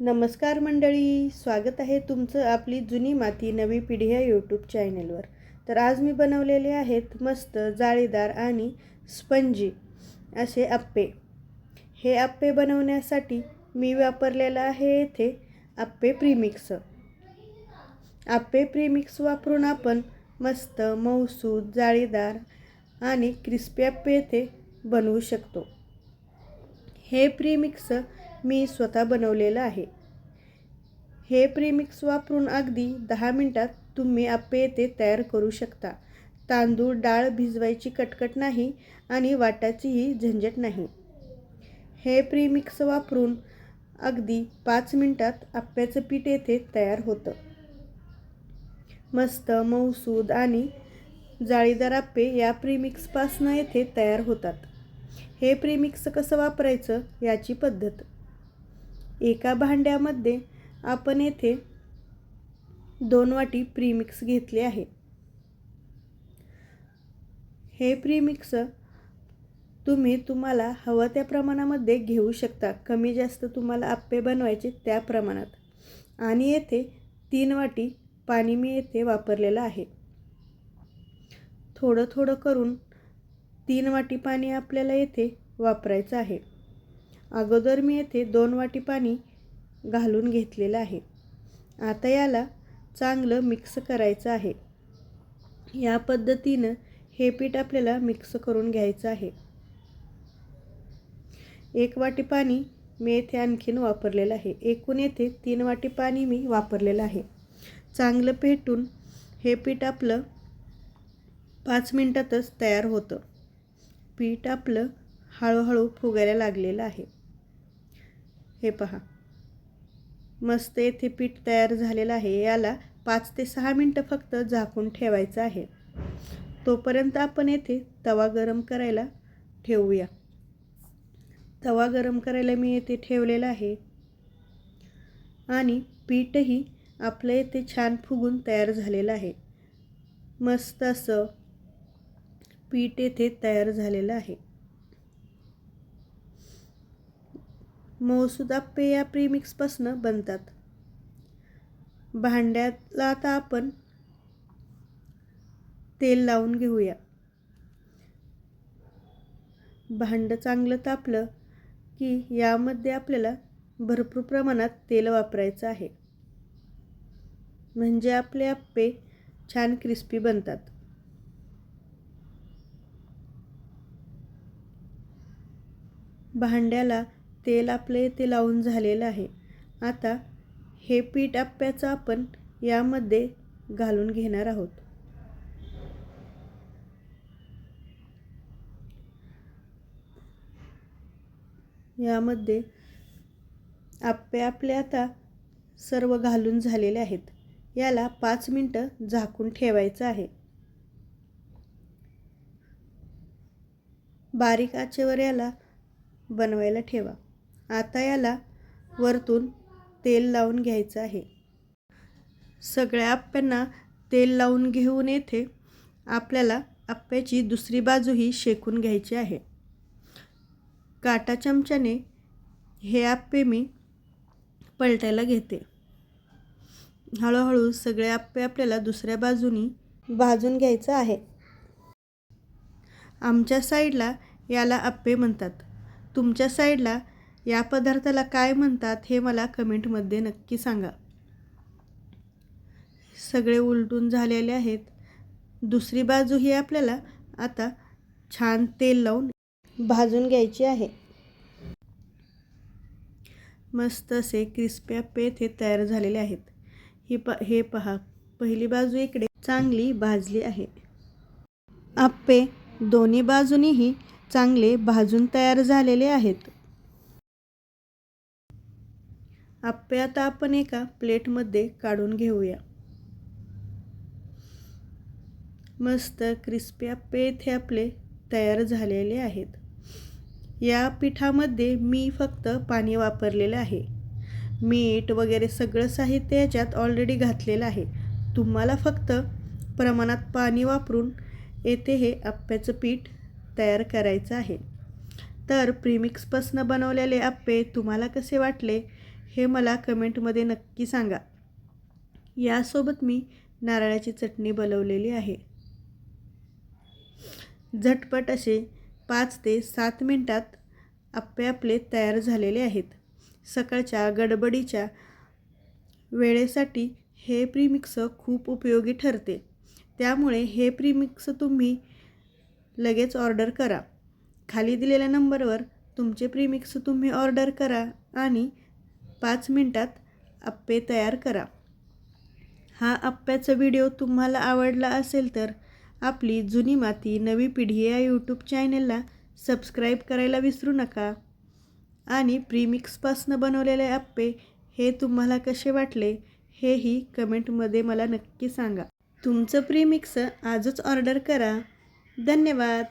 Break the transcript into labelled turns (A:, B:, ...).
A: नमस्कार मंडळी, स्वागत आहे तुमचं आपली जुनी माती नवी पिढी या यूट्यूब चॅनलवर. तर आज मी बनवलेले आहेत मस्त जाळीदार आणि स्पंजी असे अप्पे. हे अप्पे बनवण्यासाठी मी वापरलेलं आहे येथे अप्पे प्रीमिक्स. अप्पे प्रीमिक्स वापरून आपण मस्त मऊसूद जाळीदार आणि क्रिस्पी अप्पे येथे बनवू शकतो. हे प्रीमिक्स मी स्वतः बनवलेलं आहे. हे प्रीमिक्स वापरून अगदी 10 मिनिटात तुम्ही अप्पे येथे तयार करू शकता. तांदूळ डाळ भिजवायची कटकट नाही आणि वाटायचीही झंझट नाही. हे प्रीमिक्स वापरून अगदी 5 मिनिटात अप्प्याचं पीठ येथे तयार होतं. मस्त मऊसूद आणि जाळीदार अप्पे या प्रीमिक्सपासून येथे तयार होतात. हे प्रीमिक्स कसं वापरायचं याची पद्धत. एका भांड्यामध्ये आपण येथे 2 वाटी प्रीमिक्स घेतले आहे. हे प्रीमिक्स तुम्हाला हवं त्या प्रमाणामध्ये घेऊ शकता. कमी जास्त तुम्हाला अप्पे बनवायचे त्या प्रमाणात. आणि येथे 3 वाटी पाणी मी येथे वापरलेलं आहे. थोडं थोडं करून 3 वाटी पाणी आपल्याला येथे वापरायचं आहे. अगोदर मी येथे 2 वाटी पाणी घालून घेतलेलं आहे. आता याला चांगलं मिक्स करायचं आहे. या पद्धतीनं हे पीठ आपल्याला मिक्स करून घ्यायचं आहे. 1 वाटी पाणी मी येथे आणखीन वापरलेलं आहे. एकूण येथे 3 वाटी पाणी मी वापरलेलं आहे. चांगलं फेटून हे पीठ आपलं 5 मिनिटातच तयार होतं. पीठ आपलं हळूहळू फुगायला लागलेलं आहे. हे पहा, मस्त येथे पीठ तयार झालेलं आहे. याला 5 ते 6 मिनिटं फक्त झाकून ठेवायचं आहे. तोपर्यंत आपण येथे तवा गरम करायला ठेवूया. तवा गरम करायला मी येथे ठेवलेला आहे आणि पीठही आपलं येथे छान फुगून तयार झालेलं आहे. मस्त असं पीठ येथे तयार झालेलं आहे. मऊसूद अप्पे या प्रीमिक्सपासून बनतात. भांड्याला आता आपण तेल लावून घेऊया. भांडं चांगलं तापलं की यामध्ये आपल्याला भरपूर प्रमाणात तेल वापरायचं आहे. म्हणजे आपले अप्पे छान क्रिस्पी बनतात. भांड्याला तेल आपले येथे लावून झालेलं आहे. आता हे पीठ अप्प्याचं आपण यामध्ये घालून घेणार आहोत. यामध्ये अप्पे आपले आता सर्व घालून झालेले आहेत. याला 5 मिनिटं झाकून ठेवायचं आहे. बारीक आचेवर याला बनवायला ठेवा. आता याला वरतून तेल लावून घ्यायचं आहे. सगळ्या अप्प्यांना तेल लावून घेऊन येथे आपल्याला अप्प्याची दुसरी बाजूही शेकून घ्यायची आहे. काटा चमच्याने हे अप्पे मी पलटायला घेते. हळूहळू सगळे अप्पे आपल्याला दुसऱ्या बाजूनी भाजून घ्यायचं आहे. आमच्या साईडला याला अप्पे म्हणतात. तुमच्या साईडला या पदार्थाला काय म्हणतात हे मला कमेंटमध्ये नक्की सांगा. सगळे उलटून झालेले आहेत. दुसरी बाजू ही आपल्याला आता छान तेल लावून भाजून घ्यायची आहे. मस्त असे क्रिस्पी अप्पे येथे तयार झालेले आहेत. हे पहा, पहिली बाजू इकडे चांगली भाजली आहे. अप्पे दोन्ही बाजूनीही चांगले भाजून तयार झालेले आहेत. अप्पे आता आपण एका प्लेटमध्ये काढून घेऊया. मस्त क्रिस्पी अप्पे इथे आपले तयार झालेले आहेत. या पिठामध्ये मी फक्त पाणी वापरलेलं आहे. मीठ वगैरे सगळं साहित्य याच्यात ऑलरेडी घातलेलं आहे. तुम्हाला फक्त प्रमाणात पाणी वापरून येथे हे अप्प्याचं पीठ तयार करायचं आहे. तर प्रीमिक्सपासून बनवलेले अप्पे तुम्हाला कसे वाटले हे मला कमेंटमध्ये नक्की सांगा. यासोबत मी नारळाची चटणी बनवलेली आहे. झटपट असे 5 ते 7 मिनिटात आप्पे आपले तयार झालेले आहेत. सकाळच्या गडबडीच्या वेळेसाठी हे प्रीमिक्स खूप उपयोगी ठरते. त्यामुळे हे प्रीमिक्स तुम्ही लगेच ऑर्डर करा. खाली दिलेल्या नंबरवर तुमचे प्रीमिक्स तुम्ही ऑर्डर करा आणि 5 मिनिटात आप्पे तयार करा. हा आप्प्याचा व्हिडिओ तुम्हाला आवडला असेल तर आपली जुनी माती नवी पिढी या यूट्यूब चॅनलला सबस्क्राईब करायला विसरू नका. आणि प्रीमिक्सपासून बनवलेले आप्पे हे तुम्हाला कसे वाटले हेही कमेंटमध्ये मला नक्की सांगा. तुमचं प्रीमिक्स आजच ऑर्डर करा. धन्यवाद.